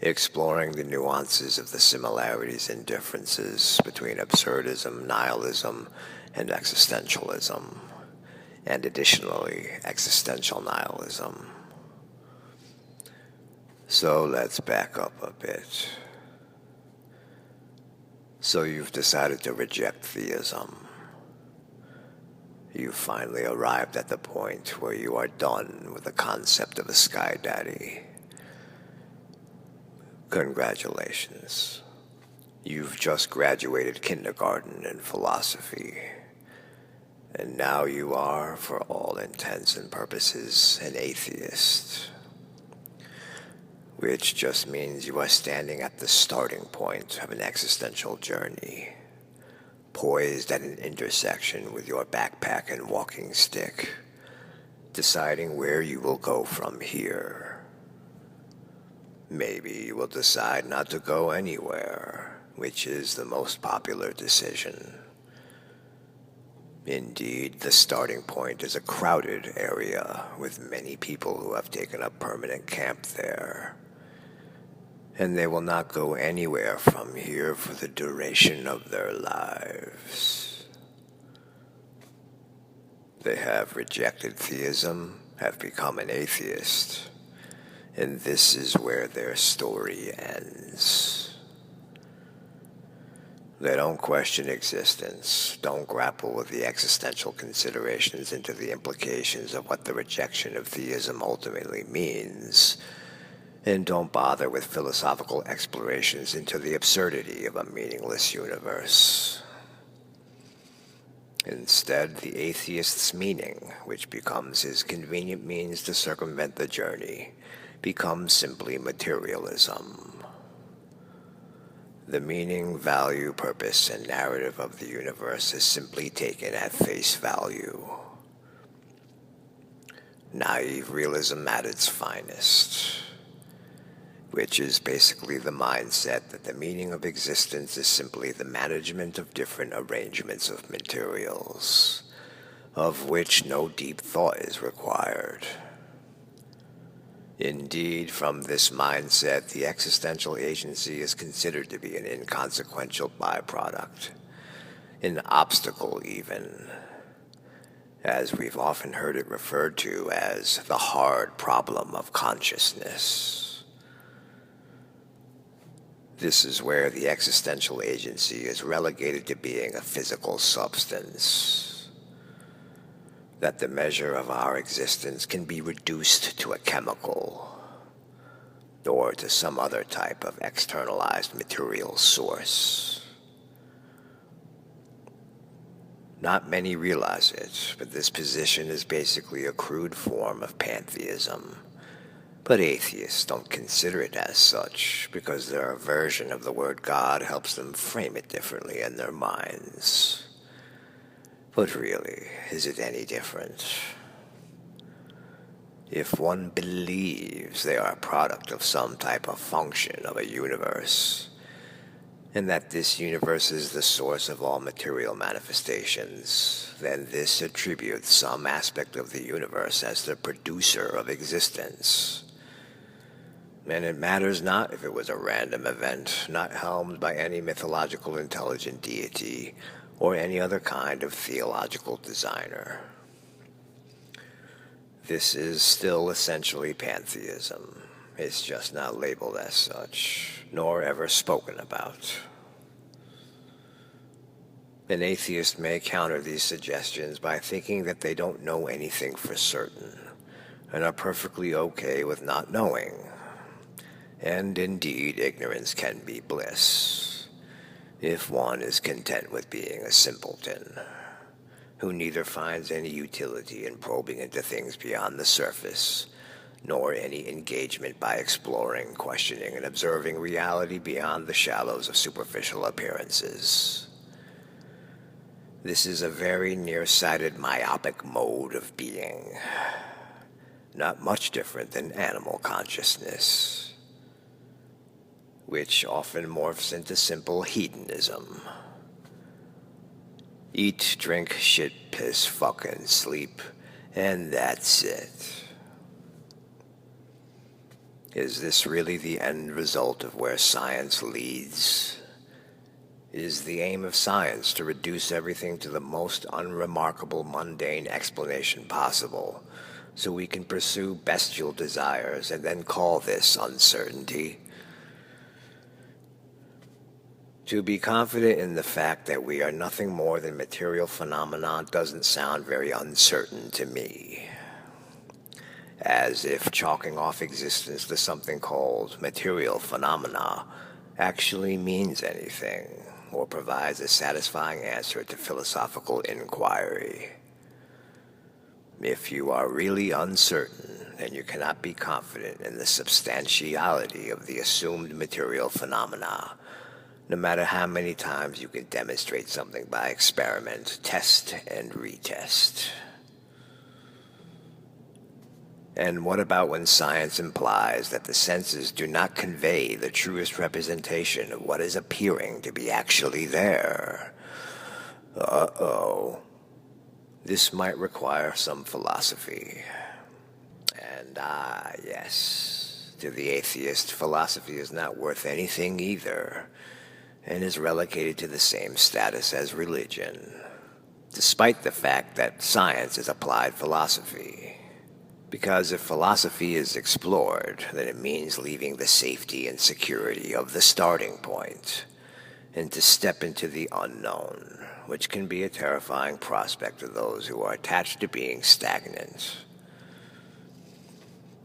exploring the nuances of the similarities and differences between absurdism, nihilism, and existentialism, and additionally, existential nihilism. So let's back up a bit. So you've decided to reject theism. You've finally arrived at the point where you are done with the concept of a sky daddy. Congratulations. You've just graduated kindergarten in philosophy. And now you are, for all intents and purposes, an atheist. Which just means you are standing at the starting point of an existential journey, poised at an intersection with your backpack and walking stick, deciding where you will go from here. Maybe you will decide not to go anywhere, which is the most popular decision. Indeed, the starting point is a crowded area with many people who have taken up permanent camp there. And they will not go anywhere from here for the duration of their lives. They have rejected theism, have become an atheist, and this is where their story ends. They don't question existence, don't grapple with the existential considerations into the implications of what the rejection of theism ultimately means, and don't bother with philosophical explorations into the absurdity of a meaningless universe. Instead, the atheist's meaning, which becomes his convenient means to circumvent the journey, becomes simply materialism. The meaning, value, purpose, and narrative of the universe is simply taken at face value. Naive realism at its finest, which is basically the mindset that the meaning of existence is simply the management of different arrangements of materials, of which no deep thought is required. Indeed, from this mindset, the existential agency is considered to be an inconsequential byproduct, an obstacle even, as we've often heard it referred to as the hard problem of consciousness. This is where the existential agency is relegated to being a physical substance, that the measure of our existence can be reduced to a chemical, or to some other type of externalized material source. Not many realize it, but this position is basically a crude form of pantheism. But atheists don't consider it as such because their version of the word God helps them frame it differently in their minds. But really, is it any different? If one believes they are a product of some type of function of a universe, and that this universe is the source of all material manifestations, then this attributes some aspect of the universe as the producer of existence. And it matters not if it was a random event, not helmed by any mythological intelligent deity or any other kind of theological designer. This is still essentially pantheism. It's just not labeled as such, nor ever spoken about. An atheist may counter these suggestions by thinking that they don't know anything for certain, and are perfectly okay with not knowing. And indeed, ignorance can be bliss, if one is content with being a simpleton, who neither finds any utility in probing into things beyond the surface, nor any engagement by exploring, questioning, and observing reality beyond the shallows of superficial appearances. This is a very nearsighted, myopic mode of being, not much different than animal consciousness, which often morphs into simple hedonism. Eat, drink, shit, piss, fuck, and sleep, and that's it. Is this really the end result of where science leads? Is the aim of science to reduce everything to the most unremarkable, mundane explanation possible, so we can pursue bestial desires and then call this uncertainty? To be confident in the fact that we are nothing more than material phenomena doesn't sound very uncertain to me. As if chalking off existence to something called material phenomena actually means anything, or provides a satisfying answer to philosophical inquiry. If you are really uncertain, then you cannot be confident in the substantiality of the assumed material phenomena, no matter how many times you can demonstrate something by experiment, test, and retest. And what about when science implies that the senses do not convey the truest representation of what is appearing to be actually there? Uh-oh. This might require some philosophy. And yes, to the atheist, philosophy is not worth anything either, and is relegated to the same status as religion, despite the fact that science is applied philosophy. Because if philosophy is explored, then it means leaving the safety and security of the starting point, and to step into the unknown, which can be a terrifying prospect to those who are attached to being stagnant.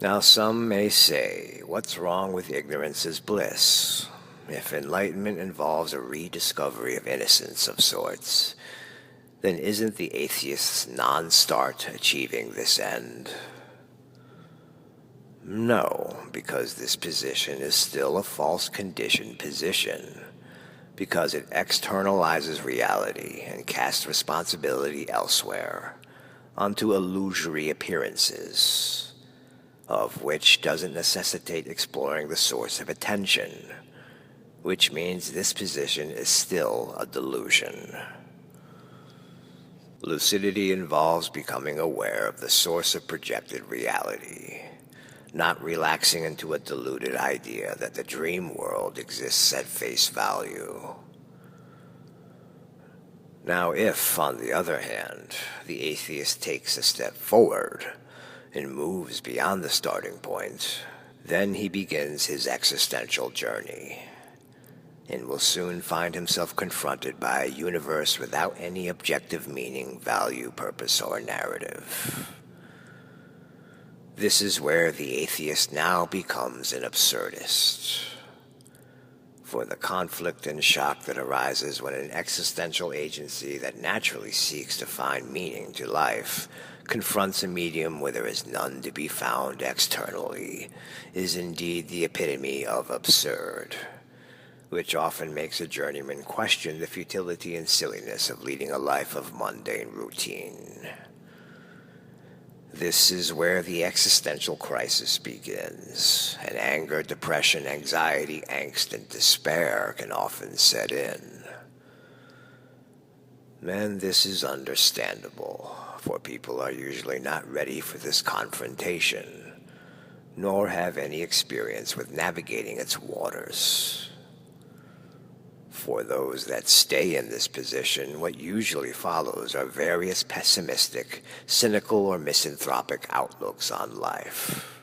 Now some may say, what's wrong with ignorance is bliss? If enlightenment involves a rediscovery of innocence of sorts, then isn't the atheist's non-start achieving this end? No, because this position is still a false conditioned position, because it externalizes reality and casts responsibility elsewhere, onto illusory appearances, of which doesn't necessitate exploring the source of attention, which means this position is still a delusion. Lucidity involves becoming aware of the source of projected reality, not relaxing into a deluded idea that the dream world exists at face value. Now if, on the other hand, the atheist takes a step forward and moves beyond the starting point, then he begins his existential journey, and will soon find himself confronted by a universe without any objective meaning, value, purpose, or narrative. This is where the atheist now becomes an absurdist. For the conflict and shock that arises when an existential agency that naturally seeks to find meaning to life confronts a medium where there is none to be found externally is indeed the epitome of absurd, which often makes a journeyman question the futility and silliness of leading a life of mundane routine. This is where the existential crisis begins, and anger, depression, anxiety, angst, and despair can often set in. And this is understandable, for people are usually not ready for this confrontation, nor have any experience with navigating its waters. For those that stay in this position, what usually follows are various pessimistic, cynical, or misanthropic outlooks on life.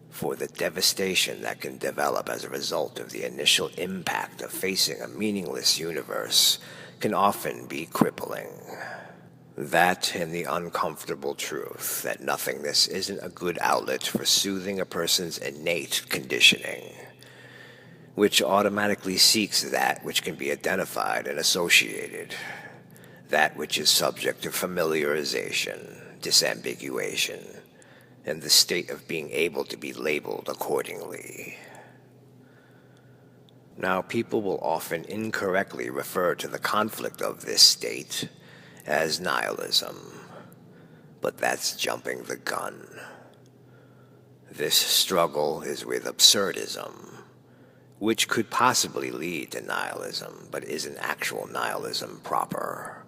For the devastation that can develop as a result of the initial impact of facing a meaningless universe can often be crippling. That and the uncomfortable truth that nothingness isn't a good outlet for soothing a person's innate conditioning, which automatically seeks that which can be identified and associated, that which is subject to familiarization, disambiguation, and the state of being able to be labeled accordingly. Now, people will often incorrectly refer to the conflict of this state as nihilism, but that's jumping the gun. This struggle is with absurdism, which could possibly lead to nihilism, but isn't actual nihilism proper.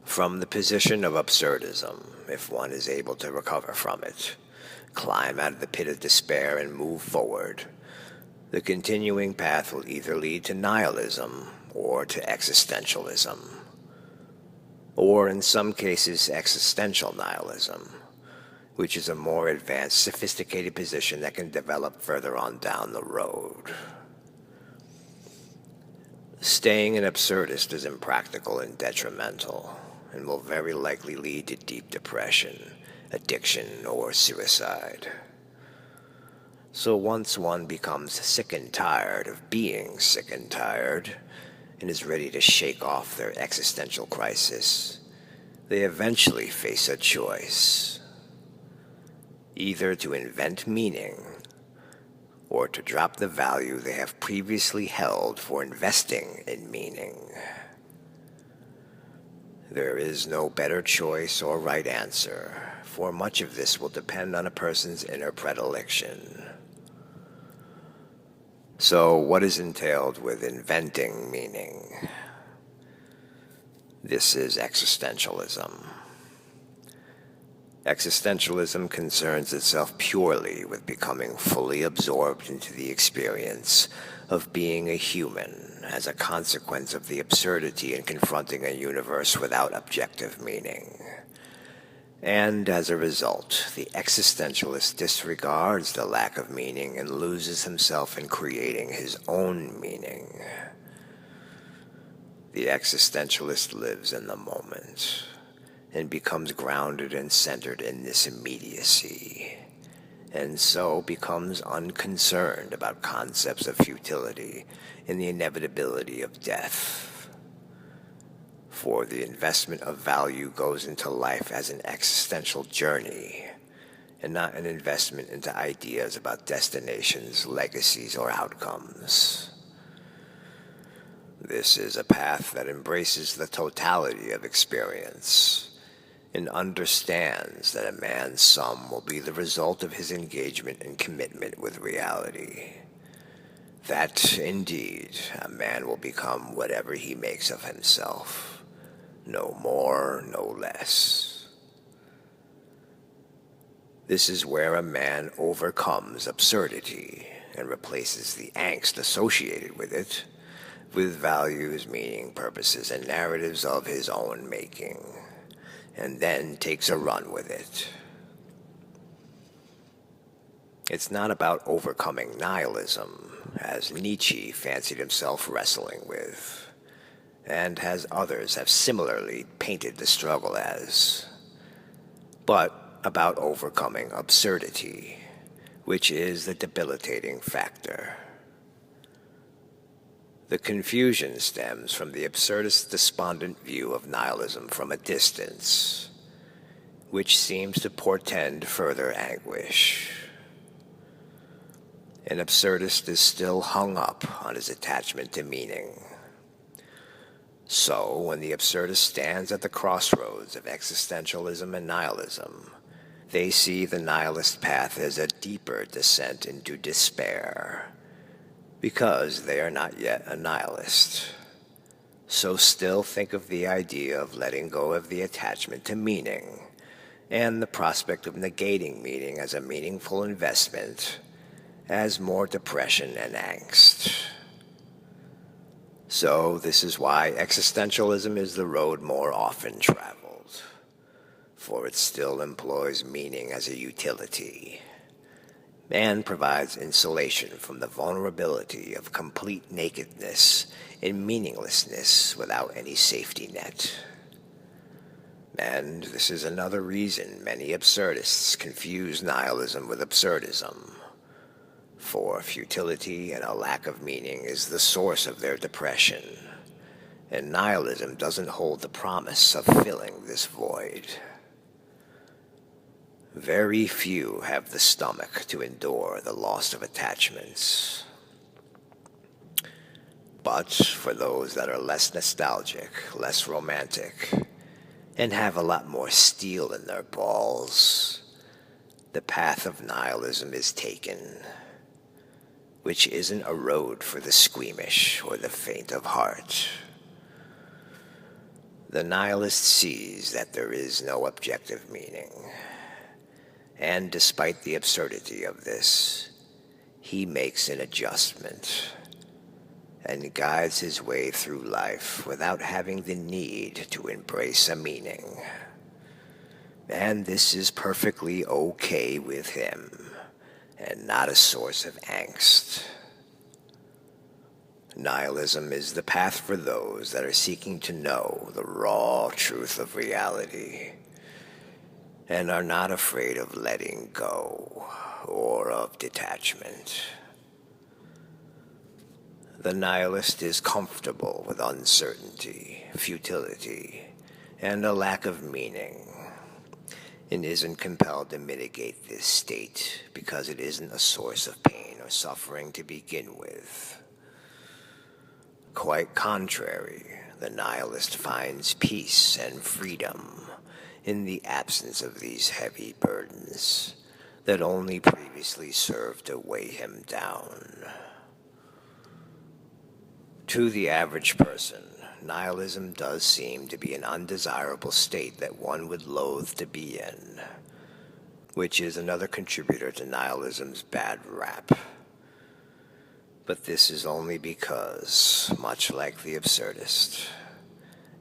From the position of absurdism, if one is able to recover from it, climb out of the pit of despair and move forward, the continuing path will either lead to nihilism or to existentialism, or in some cases existential nihilism, which is a more advanced, sophisticated position that can develop further on down the road. Staying an absurdist is impractical and detrimental, and will very likely lead to deep depression, addiction, or suicide. So once one becomes sick and tired of being sick and tired, and is ready to shake off their existential crisis, they eventually face a choice: either to invent meaning, or to drop the value they have previously held for investing in meaning. There is no better choice or right answer, for much of this will depend on a person's inner predilection. So, what is entailed with inventing meaning? This is existentialism. Existentialism concerns itself purely with becoming fully absorbed into the experience of being a human as a consequence of the absurdity in confronting a universe without objective meaning. And as a result, the existentialist disregards the lack of meaning and loses himself in creating his own meaning. The existentialist lives in the moment and becomes grounded and centered in this immediacy, and so becomes unconcerned about concepts of futility and the inevitability of death. For the investment of value goes into life as an existential journey, and not an investment into ideas about destinations, legacies, or outcomes. This is a path that embraces the totality of experience and understands that a man's sum will be the result of his engagement and commitment with reality. That, indeed, a man will become whatever he makes of himself. No more, no less. This is where a man overcomes absurdity and replaces the angst associated with it with values, meaning, purposes, and narratives of his own making, and then takes a run with it. It's not about overcoming nihilism, as Nietzsche fancied himself wrestling with, and as others have similarly painted the struggle as, but about overcoming absurdity, which is the debilitating factor. The confusion stems from the absurdist despondent view of nihilism from a distance, which seems to portend further anguish. An absurdist is still hung up on his attachment to meaning. So, when the absurdist stands at the crossroads of existentialism and nihilism, they see the nihilist path as a deeper descent into despair, because they are not yet a nihilist. So still think of the idea of letting go of the attachment to meaning, and the prospect of negating meaning as a meaningful investment, as more depression and angst. So this is why existentialism is the road more often traveled, for it still employs meaning as a utility, and provides insulation from the vulnerability of complete nakedness and meaninglessness without any safety net. And this is another reason many absurdists confuse nihilism with absurdism, for futility and a lack of meaning is the source of their depression, and nihilism doesn't hold the promise of filling this void. Very few have the stomach to endure the loss of attachments. But for those that are less nostalgic, less romantic, and have a lot more steel in their balls, the path of nihilism is taken, which isn't a road for the squeamish or the faint of heart. The nihilist sees that there is no objective meaning, And despite the absurdity of this, he makes an adjustment and guides his way through life without having the need to embrace a meaning. And this is perfectly okay with him, and not a source of angst. Nihilism is the path for those that are seeking to know the raw truth of reality and are not afraid of letting go or of detachment. The nihilist is comfortable with uncertainty, futility, and a lack of meaning, and isn't compelled to mitigate this state because it isn't a source of pain or suffering to begin with. Quite contrary, the nihilist finds peace and freedom in the absence of these heavy burdens that only previously served to weigh him down. To the average person, nihilism does seem to be an undesirable state that one would loathe to be in, which is another contributor to nihilism's bad rap. But this is only because, much like the absurdist,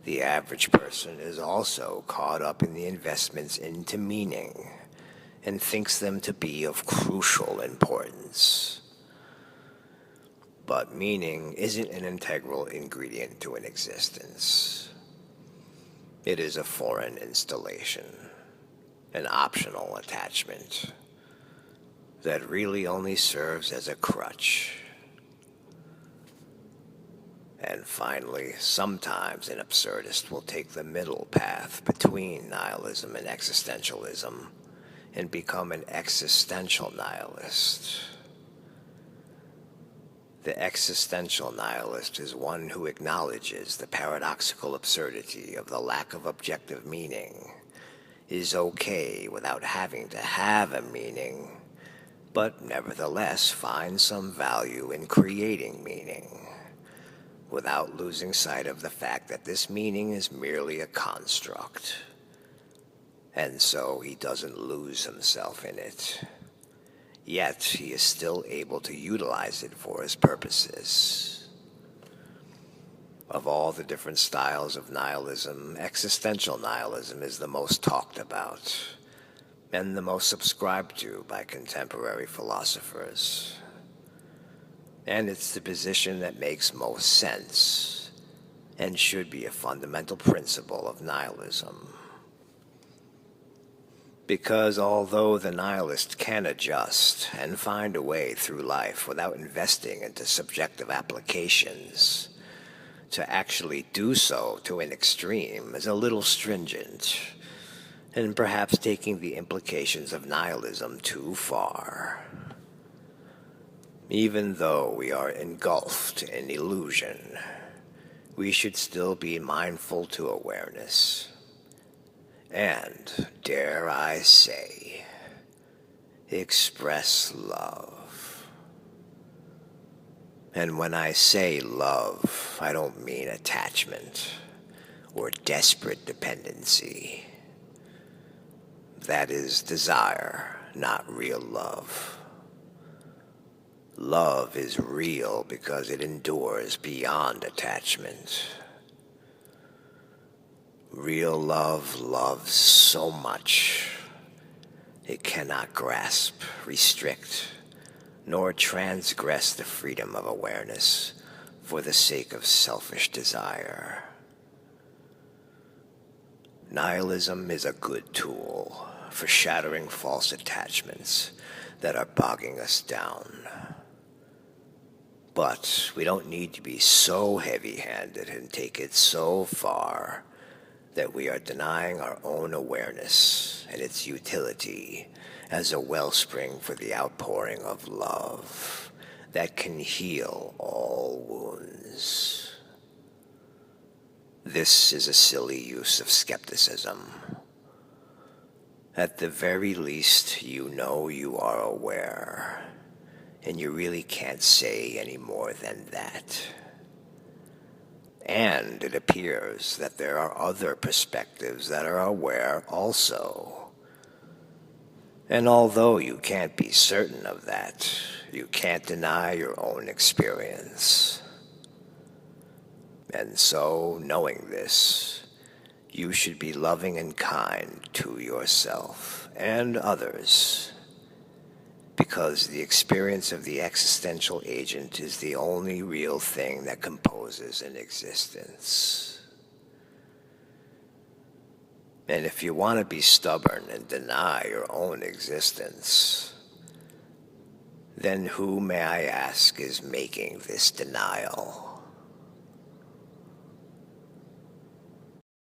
the average person is also caught up in the investments into meaning and thinks them to be of crucial importance. But meaning isn't an integral ingredient to an existence. It is a foreign installation, an optional attachment that really only serves as a crutch. And finally, sometimes an absurdist will take the middle path between nihilism and existentialism and become an existential nihilist. The existential nihilist is one who acknowledges the paradoxical absurdity of the lack of objective meaning, is okay without having to have a meaning, but nevertheless finds some value in creating meaning, without losing sight of the fact that this meaning is merely a construct, and so he doesn't lose himself in it. Yet he is still able to utilize it for his purposes. Of all the different styles of nihilism, existential nihilism is the most talked about, and the most subscribed to by contemporary philosophers. And it's the position that makes most sense and should be a fundamental principle of nihilism. Because although the nihilist can adjust and find a way through life without investing into subjective applications, to actually do so to an extreme is a little stringent, and perhaps taking the implications of nihilism too far. Even though we are engulfed in illusion, we should still be mindful to awareness. And, dare I say, express love. And when I say love, I don't mean attachment or desperate dependency. That is desire, not real love. Love is real because it endures beyond attachment. Real love loves so much it cannot grasp, restrict, nor transgress the freedom of awareness for the sake of selfish desire. Nihilism is a good tool for shattering false attachments that are bogging us down. But we don't need to be so heavy-handed and take it so far that we are denying our own awareness and its utility as a wellspring for the outpouring of love that can heal all wounds. This is a silly use of skepticism. At the very least, you know you are aware, and you really can't say any more than that. And it appears that there are other perspectives that are aware also. And although you can't be certain of that, you can't deny your own experience. And so, knowing this, you should be loving and kind to yourself and others, because the experience of the existential agent is the only real thing that composes an existence. And if you want to be stubborn and deny your own existence, then who, may I ask, is making this denial?